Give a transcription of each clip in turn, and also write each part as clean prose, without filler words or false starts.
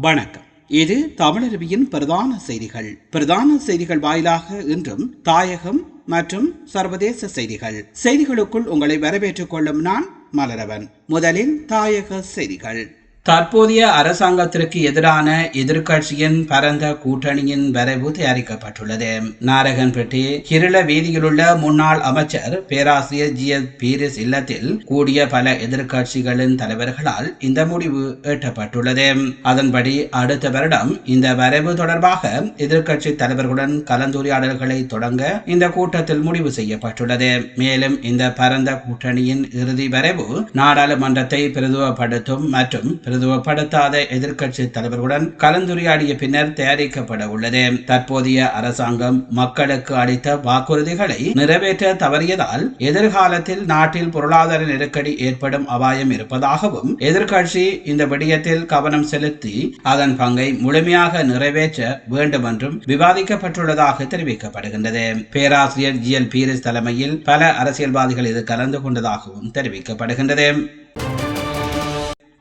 வணக்கம். இது தமிழருவியின் பிரதான செய்திகள் வாயிலாக இன்றும் தாயகம் மற்றும் சர்வதேச செய்திகளுக்குள் உங்களை வரவேற்றுக் கொள்ளும் நான் மலரவன். முதலில் தாயக செய்திகள். தற்போதைய அரசாங்கத்திற்கு எதிரான எதிர்கட்சியின் பரந்த கூட்டணியின் வரைவு தயாரிக்கப்பட்டுள்ளது. நாரகன்பட்டி கிருள வீதியிலுள்ள முன்னாள் அமைச்சர் பேராசிரியர் ஜி.எஸ். பீரிஸ் இல்லத்தில் கூடிய பல எதிர்கட்சிகளின் தலைவர்களால் இந்த முடிவு எட்டப்பட்டுள்ளது. அதன்படி அடுத்த வருடம் இந்த வரைவு தொடர்பாக எதிர்கட்சி தலைவர்களுடன் கலந்துரையாடல்களை தொடங்க இந்த கூட்டத்தில் முடிவு செய்யப்பட்டுள்ளது. மேலும் இந்த பரந்த கூட்டணியின் இறுதி வரைவு நாடாளுமன்றத்தை பிரதிநிதித்துவப்படுத்தும் மற்றும் பிரதிநிதித்துவப்படுத்தாத எதிர்கட்சி தலைவர்களுடன் கலந்துரையாடிய பின்னர் தயாரிக்கப்பட உள்ளது. தற்போதைய அரசாங்கம் மக்களுக்கு அளித்த வாக்குறுதிகளை நிறைவேற்ற தவறியதால் எதிர்காலத்தில் நாட்டில் பொருளாதார நெருக்கடி ஏற்படும் அபாயம் இருப்பதாகவும் எதிர்கட்சி இந்த விடயத்தில் கவனம் செலுத்தி அதன் பங்கை முழுமையாக நிறைவேற்ற வேண்டும் என்றும் விவாதிக்கப்பட்டுள்ளதாக தெரிவிக்கப்படுகின்றது. பேராசிரியர் ஜி.எல். பீரிஸ் தலைமையில் பல அரசியல்வாதிகள் இது கலந்து கொண்டதாகவும் தெரிவிக்கப்படுகின்றது.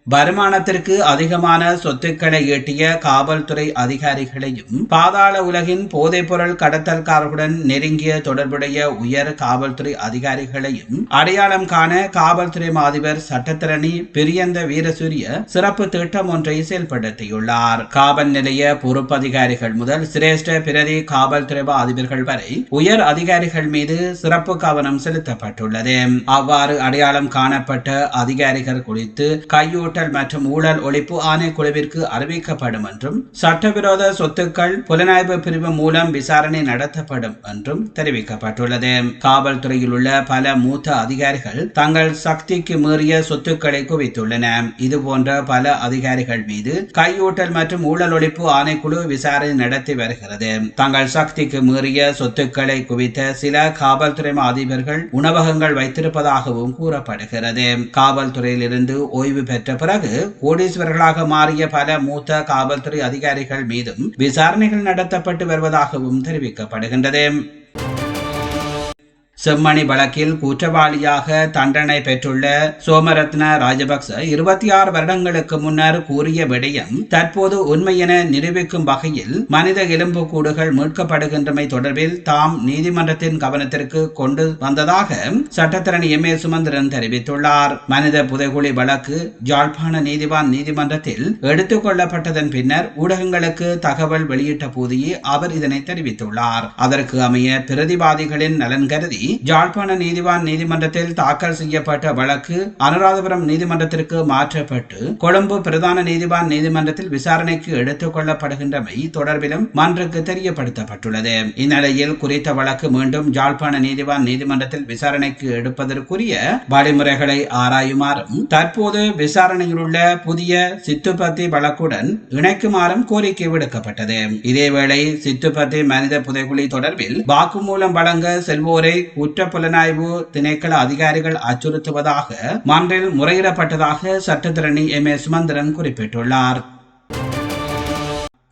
வருமானத்திற்கு அதிகமான சொத்துக்களை ஈட்டிய காவல்துறை அதிகாரிகளையும் பாதாள உலகின் போதைப்பொருள் கடத்தல்காரர்களுடன் நெருங்கிய தொடர்புடைய உயர் காவல்துறை அதிகாரிகளையும் அடையாளம் காண காவல்துறை அதிபர் சட்டத்தரணி பிரியந்த வீரசூரிய சிறப்பு திட்டம் ஒன்றை செயல்படுத்தியுள்ளார். காவல் நிலைய பொறுப்பதிகாரிகள் முதல் சிரேஷ்ட பிரதி காவல்துறை அதிபர்கள் வரை உயர் அதிகாரிகள் மீது சிறப்பு கவனம் செலுத்தப்பட்டுள்ளது. அவ்வாறு அடையாளம் காணப்பட்ட அதிகாரிகள் குறித்து கையூட்ட மற்றும் ஊழல் ஒழிப்பு ஆணைக்குழுவிற்கு அறிவிக்கப்படும் என்றும் சட்டவிரோத சொத்துக்கள் புலனாய்வு பிரிவு மூலம் விசாரணை நடத்தப்படும் என்றும் தெரிவிக்கப்பட்டுள்ளது. காவல்துறையில் உள்ள பல மூத்த அதிகாரிகள் தங்கள் சக்திக்கு மீறிய சொத்துக்களை குவித்துள்ளன. இதுபோன்ற பல அதிகாரிகள் மீது கையூட்டல் மற்றும் ஊழல் ஒழிப்பு ஆணைக்குழு விசாரணை நடத்தி வருகிறது. தங்கள் சக்திக்கு மீறிய சொத்துக்களை குவித்த சில காவல்துறை அதிபர்கள் உணவகங்கள் வைத்திருப்பதாகவும் கூறப்படுகிறது. காவல்துறையில் இருந்து ஓய்வு பெற்ற பிறகு கோடீஸ்வரர்களாக மாறிய பல மூத்த காவல்துறை அதிகாரிகள் மீதும் விசாரணைகள் நடத்தப்பட்டு வருவதாகவும் தெரிவிக்கப்படுகின்றது. செம்மணி வழக்கில் குற்றவாளியாக தண்டனை பெற்றுள்ள சோமரத்ன ராஜபக்ச 26 வருடங்களுக்கு முன்னர் கூறிய விடயம் தற்போது உண்மை என நிரூபிக்கும் வகையில் மனித எலும்புக்கூடுகள் மீட்கப்படுகின்றமை தொடர்பில் தாம் நீதிமன்றத்தின் கவனத்திற்கு கொண்டு வந்ததாக சட்டத்தரணி எம்.ஏ. சுமந்திரன் தெரிவித்துள்ளார். மனித புதைகுழி வழக்கு யாழ்ப்பாண நீதிவான் நீதிமன்றத்தில் எடுத்துக் கொள்ளப்பட்டதன் பின்னர் ஊடகங்களுக்கு தகவல் வெளியிட்ட போதே அவர் இதனை தெரிவித்துள்ளார். அதற்கு அமைய பிரதிவாதிகளின் நலன் கருதி யாழ்ப்பாண நீதிவான் நீதிமன்றத்தில் தாக்கல் செய்யப்பட்ட வழக்கு அனுராதபுரம் நீதிமன்றத்திற்கு மாற்றப்பட்டு கொழும்பு பிரதான நீதிவான் நீதிமன்றத்தில் விசாரணைக்கு எடுத்துக் கொள்ளப்படுகின்றமை தொடர்பிலும் மன்றுக்கு தெரியப்படுத்தப்பட்டுள்ளது. இந்நிலையில் குறித்த வழக்கு மீண்டும் யாழ்ப்பாண நீதிவான் நீதிமன்றத்தில் விசாரணைக்கு எடுப்பதற்குரிய வழிமுறைகளை ஆராயுமாறும் தற்போது விசாரணையில் உள்ள புதிய சித்துப்பத்தி வழக்குடன் இணைக்குமாறும் கோரிக்கை விடுக்கப்பட்டது. இதேவேளை சித்துப்பத்தி மனித புதைகுழி தொடர்பில் வாக்குமூலம் வழங்க செல்வோரை குற்ற புலனாய்வு திணைக்கள அதிகாரிகள் அச்சுறுத்துவதாக மன்றில் முறையிடப்பட்டதாக சட்டத்தரணி எம்.ஏ. சுமந்திரன் குறிப்பிட்டுள்ளார்.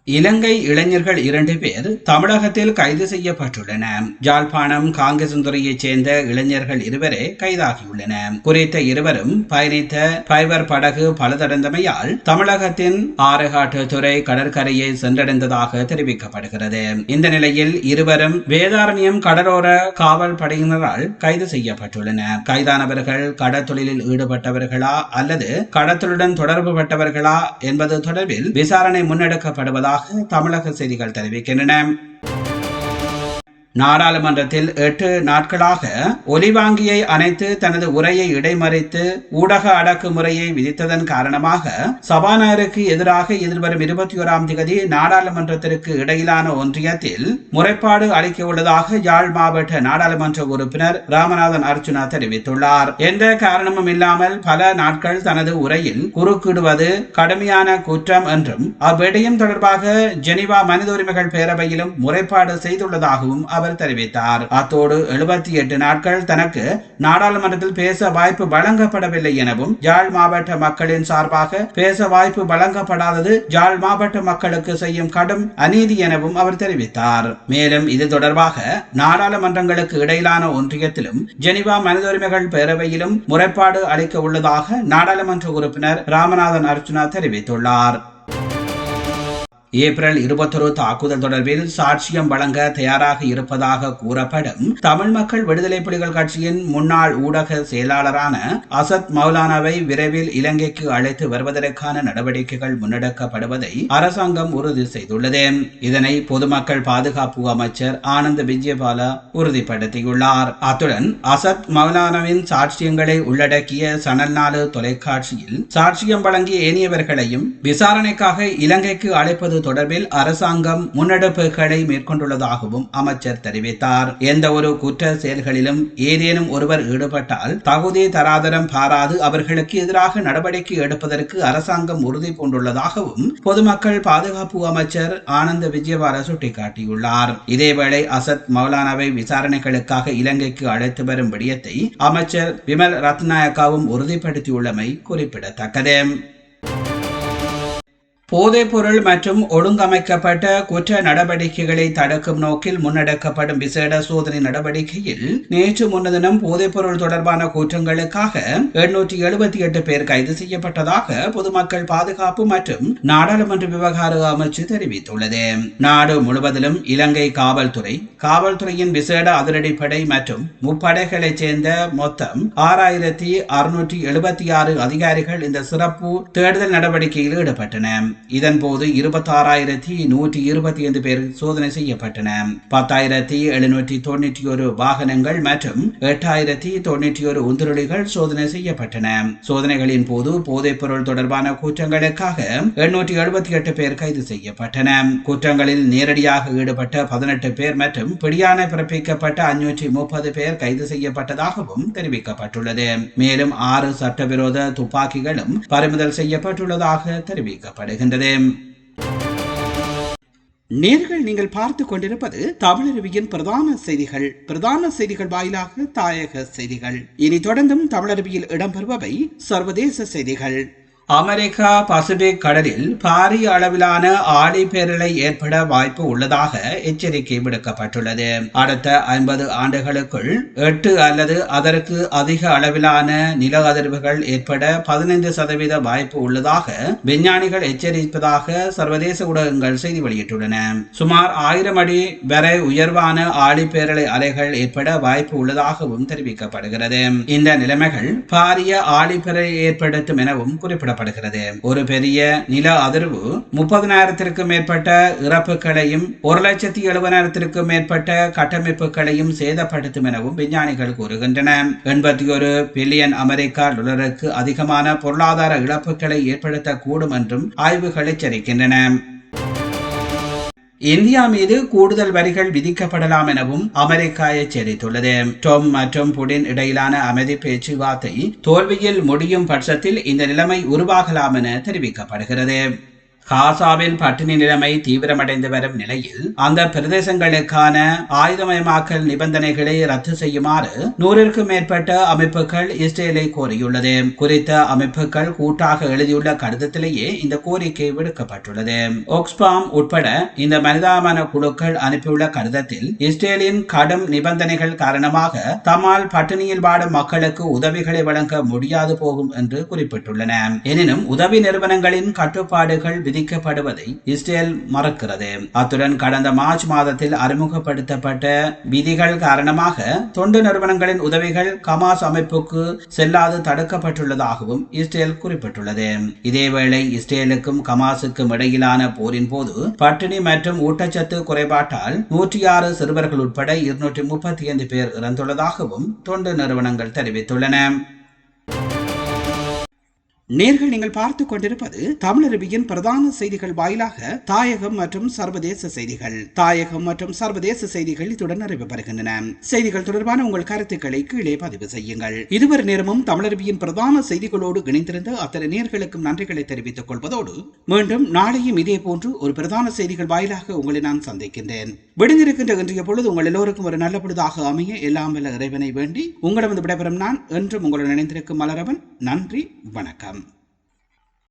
இலங்கை இளைஞர்கள் 2 பேர் தமிழகத்தில் கைது செய்யப்பட்டுள்ளனர். யாழ்ப்பாணம் காங்கேசன்துறையைச் சேர்ந்த இளைஞர்கள் 2 கைதாகியுள்ளனர். குறித்த இருவரும் பயணித்த பைபர் படகு பழுதடைந்தமையால் தமிழகத்தின் ஆறுகாட்டுத்துறை கடற்கரையை சென்றடைந்ததாக தெரிவிக்கப்படுகிறது. இந்த நிலையில் இருவரும் வேதாரண்யம் கடலோர காவல் படையினரால் கைது செய்யப்பட்டுள்ளனர். கைதானவர்கள் கடற்தொழிலில் ஈடுபட்டவர்களா அல்லது கடத்தலுடன் தொடர்பு பட்டவர்களா என்பது தொடர்பில் விசாரணை முன்னெடுக்கப்படுவதாக தமிழக செய்திகள் தெரிவிக்கின்றன. நாடாளுமன்றத்தில் 8 நாட்களாக ஒலிவாங்கியை அணைத்து தனது உரையை இடைமறித்து ஊடக அடக்குமுறையை விதித்ததன் காரணமாக சபாநாயகருக்கு எதிராக எதிர்வரும் 21ஆம் தேதி நாடாளுமன்றத்திற்கு இடையிலான ஒன்றியத்தில் முறைப்பாடு அளிக்க உள்ளதாக யாழ் மாவட்ட நாடாளுமன்ற உறுப்பினர் ராமநாதன் அர்ச்சுனா தெரிவித்துள்ளார். எந்த காரணமும் இல்லாமல் பல நாட்கள் தனது உரையில் குறுக்கிடுவது கடுமையான குற்றம் என்றும் அவ்விடயம் தொடர்பாக ஜெனீவா மனித உரிமைகள் பேரவையிலும் முறைப்பாடு செய்துள்ளதாகவும் அவர் தெரிவித்தார். அத்தோடு 78 நாட்கள் தனக்கு நாடாளுமன்றத்தில் பேச வாய்ப்பு வழங்கப்படவில்லை எனவும் யாழ் மாவட்ட மக்களின் சார்பாக பேச வாய்ப்பு வழங்கப்படாதது யாழ் மாவட்ட மக்களுக்கு செய்யும் கடும் அநீதி எனவும் அவர் தெரிவித்தார். மேலும் இது தொடர்பாக நாடாளுமன்றங்களுக்கு இடையிலான ஒன்றியத்திலும் ஜெனீவா மனித உரிமைகள் பேரவையிலும் முறைப்பாடு அளிக்க உள்ளதாக நாடாளுமன்ற உறுப்பினர் ராமநாதன் அர்ச்சுனா தெரிவித்துள்ளார். ஏப்ரல் 21 தாக்குதல் தொடர்பில் சாட்சியம் வழங்க தயாராக இருப்பதாக கூறப்படும் தமிழ் மக்கள் விடுதலை புலிகள் கட்சியின் முன்னாள் ஊடக செயலாளரான அசத் மௌலானாவை விரைவில் இலங்கைக்கு அழைத்து வருவதற்கான நடவடிக்கைகள் முன்னெடுக்கப்படுவதை அரசாங்கம் உறுதி செய்துள்ளது. இதனை பொதுமக்கள் பாதுகாப்பு அமைச்சர் ஆனந்த் விஜயபால உறுதிப்படுத்தியுள்ளார். அத்துடன் அசத் மௌலானாவின் சாட்சியங்களை உள்ளடக்கிய சனல் 4 தொலைக்காட்சியில் சாட்சியம் வழங்கிய ஏனையவர்களையும் விசாரணைக்காக இலங்கைக்கு அழைப்பது தொடர்பில் அரசாங்கம் முன்னெடுப்புகளை மேற்கொண்டுள்ளதாகவும் அமைச்சர் தெரிவித்தார். எந்த ஒரு குற்ற செயல்களிலும் ஏதேனும் ஒருவர் ஈடுபட்டால் தகுதி தராதரம் பாராது அவர்களுக்கு எதிராக நடவடிக்கை எடுப்பதற்கு அரசாங்கம் உறுதி பூண்டுள்ளதாகவும் பொதுமக்கள் பாதுகாப்பு அமைச்சர் ஆனந்த் விஜயபால சுட்டிக்காட்டியுள்ளார். இதேவேளை அசத் மௌலானாவை விசாரணைகளுக்காக இலங்கைக்கு அழைத்து வரும் விடயத்தை அமைச்சர் விமல் ரத்நாயக்காவும் உறுதிப்படுத்தியுள்ளமை குறிப்பிடத்தக்கது. போதைப்பொருள் மற்றும் ஒழுங்கமைக்கப்பட்ட குற்ற நடவடிக்கைகளை தடுக்கும் நோக்கில் முன்னெடுக்கப்படும் விசேட சோதனை நடவடிக்கையில் நேற்று முன்தினம் போதைப்பொருள் தொடர்பான குற்றங்களுக்காக 878 பேர் கைது செய்யப்பட்டதாக பொதுமக்கள் பாதுகாப்பு மற்றும் நாடாளுமன்ற விவகார அமைச்சு தெரிவித்துள்ளது. நாடு முழுவதிலும் இலங்கை காவல்துறையின் விசேட அதிரடிப்படை மற்றும் முப்படைகளைச் சேர்ந்த மொத்தம் 6676 அதிகாரிகள் இந்த சிறப்பு தேடுதல் நடவடிக்கையில் ஈடுபட்டனர். இதன்போது 26,125 பேர் சோதனை செய்யப்பட்டன. 10,791 வாகனங்கள் மற்றும் 8,091 உந்துருளிகள் சோதனை செய்யப்பட்டன. சோதனைகளின் போது போதைப் பொருள் தொடர்பான குற்றங்களுக்காக 878 பேர் கைது செய்யப்பட்டனர். குற்றங்களில் நேரடியாக ஈடுபட்ட 18 பேர் மற்றும் பிடியாணை பிறப்பிக்கப்பட்ட 530 பேர் கைது செய்யப்பட்டதாகவும் தெரிவிக்கப்பட்டுள்ளது. மேலும் 6 சட்டவிரோத துப்பாக்கிகளும் பறிமுதல் செய்யப்பட்டுள்ளதாக தெரிவிக்கப்படுகின்றது. நேர்கள் நீங்கள் பார்த்துக் கொண்டிருப்பது தமிழருவியின் பிரதான செய்திகள் வாயிலாக தாயக செய்திகள். இனி தொடர்ந்தும் தமிழருவியில் இடம்பெறுபவை சர்வதேச செய்திகள். அமெரிக்கா பசிபிக் கடலில் பாரிய அளவிலான ஆழிப்பேரலை ஏற்பட வாய்ப்பு உள்ளதாக எச்சரிக்கை விடுக்கப்பட்டுள்ளது. அடுத்த 50 ஆண்டுகளுக்குள் 8 அல்லது அதற்கு அதிக அளவிலான நில அதிர்வுகள் ஏற்பட 15% வாய்ப்பு உள்ளதாக விஞ்ஞானிகள் எச்சரிப்பதாக சர்வதேச ஊடகங்கள் செய்தி வெளியிட்டுள்ளன. சுமார் 1000 அடி வரை உயர்வான ஆழிப்பேரலை அலைகள் ஏற்பட வாய்ப்பு உள்ளதாகவும் தெரிவிக்கப்படுகிறது. இந்த நிலைமைகள் பாரிய ஆழிப்பேரலை ஏற்படுத்தும் எனவும் குறிப்பிடப்படுகிறது. ஒரு பெரிய நில அதிர்வு 30,000 மேற்பட்ட இறப்புகளையும் 1,70,000 மேற்பட்ட கட்டமைப்புகளையும் சேதப்படுத்தும் எனவும் விஞ்ஞானிகள் கூறுகின்றனர். 81 பில்லியன் அமெரிக்க டாலருக்கு அதிகமான பொருளாதார இழப்புகளை ஏற்படுத்தக்கூடும் என்றும் ஆய்வுகள் எச்சரிக்கின்றன. இந்தியா மீது கூடுதல் வரிகள் விதிக்கப்படலாம் எனவும் அமெரிக்கா எச்சரித்துள்ளது. ட்ரம்ப் மற்றும் புடின் இடையிலான அமைதி பேச்சுவார்த்தை தோல்வியில் முடியும் பட்சத்தில் இந்த நிலைமை உருவாகலாம் என தெரிவிக்கப்படுகிறது. காசாவில் பட்டினி நிலைமை தீவிரமடைந்து வரும் நிலையில் அந்த பிரதேசங்களுக்கான ஆயுதமயமாக்கல் நிபந்தனைகளை ரத்து செய்யுமாறு 100க்கும் மேற்பட்ட அமைப்புகள் இஸ்ரேலை கோரியுள்ளது. குறித்த அமைப்புகள் கூட்டாக எழுதியுள்ள கடிதத்திலேயே இந்த கோரிக்கை விடுக்கப்பட்டுள்ளது. ஆக்ஸ்பாம் உட்பட இந்த மனிதாபிமான குழுக்கள் அனுப்பியுள்ள கடிதத்தில் இஸ்ரேலின் கடும் நிபந்தனைகள் காரணமாக தம்மால் பட்டினியில் வாடும் மக்களுக்கு உதவிகளை வழங்க முடியாது போகும் என்று குறிப்பிட்டுள்ளன. எனினும் உதவி நிறுவனங்களின் கட்டுப்பாடுகள் விதிக்கப்படுவதை இஸ்ரேல் மறுக்கிறது. அத்துடன் கடந்த மார்ச் மாதத்தில் அறிமுகப்படுத்தப்பட்ட விதிகள் காரணமாக தொண்டு நிறுவனங்களின் உதவிகள் ஹமாஸ் அமைப்புக்கு செல்லாது தடுக்கப்பட்டுள்ளதாகவும் இஸ்ரேல் குறிப்பிட்டுள்ளது. இதேவேளை இஸ்ரேலுக்கும் ஹமாஸுக்கும் இடையிலான போரின் போது பட்டினி மற்றும் ஊட்டச்சத்து குறைபாட்டால் 106 சிறுவர்கள் உட்பட 235 பேர் இறந்துள்ளதாகவும் தொண்டு நிறுவனங்கள் தெரிவித்துள்ளன. நேர்கள் நீங்கள் பார்த்துக் கொண்டிருப்பது தமிழருவியின் பிரதான செய்திகள் வாயிலாக தாயகம் மற்றும் சர்வதேச செய்திகள் இத்துடன் நிறைவு பெறுகின்றன. செய்திகள் தொடர்பான உங்கள் கருத்துக்களை கீழே பதிவு செய்யுங்கள். இதுவரை நேரமும் தமிழருவியின் பிரதான செய்திகளோடு இணைந்திருந்த அத்தனை நேர்களுக்கும் நன்றிகளை தெரிவித்துக் கொள்வதோடு மீண்டும் நாளையும் இதே போன்று ஒரு பிரதான செய்திகள் வாயிலாக உங்களை நான் சந்திக்கின்றேன். விடுந்திருக்கின்ற இன்றைய பொழுது உங்கள் எல்லோருக்கும் ஒரு நல்ல பொழுதாக அமைய எல்லாம் வல்ல இறைவனை வேண்டி உங்களிடம் விடைபெறும் நான் என்றும் உங்களுடன் இணைந்திருக்கும் மலரவன். நன்றி, வணக்கம்.